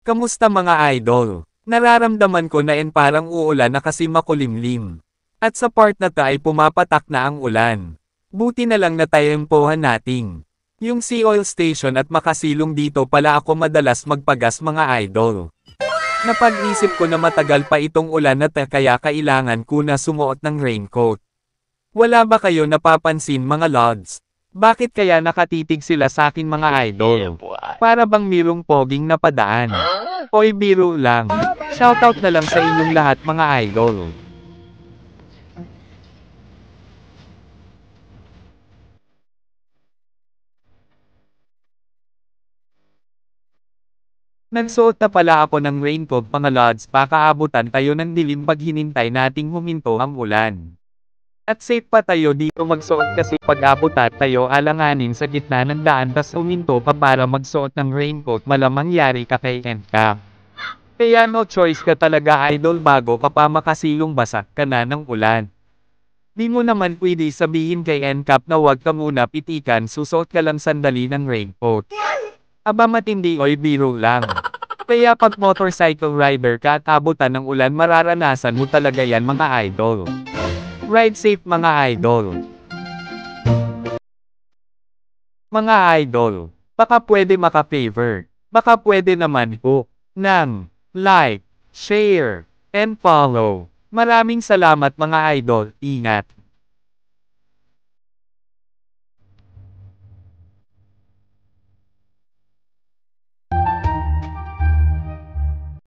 Kamusta mga idol? Nararamdaman ko na parang uulan na kasi makulimlim. At sa part na to ay pumapatak na ang ulan. Buti na lang na tayempohan nating. Yung sea oil station at makasilong dito pala ako madalas magpagas mga idol. Napag-isip ko na matagal pa itong ulan na kaya kailangan ko na sumuot ng raincoat. Wala ba kayo napapansin mga lods? Bakit kaya nakatitig sila sa akin mga idol? Para bang mirong poging napadaan? Oy biro lang. Shoutout na lang sa inyong lahat mga idol. Nagsuot na pala ako ng raincoat mga lods baka abutan tayo ng dilim pag hinintay nating huminto ang ulan. At safe pa tayo dito magsuot kasi pag abutan tayo alanganin sa gitna ng daan tas huminto pa para magsuot ng raincoat malamang yari ka kay NCAP. Kaya no choice ka talaga idol bago ka pa makasilong basak ka na ng ulan. Di mo naman pwede sabihin kay NCAP na wag ka muna pitikan susuot ka lang sandali ng raincoat. Aba matindi oy biro lang. Kaya pag motorcycle rider ka at abutan ng ulan mararanasan mo talaga yan mga idol. Ride safe mga idol. Mga idol, baka pwede maka-favor. Baka pwede naman po ng like, share, and follow. Maraming salamat mga idol, ingat.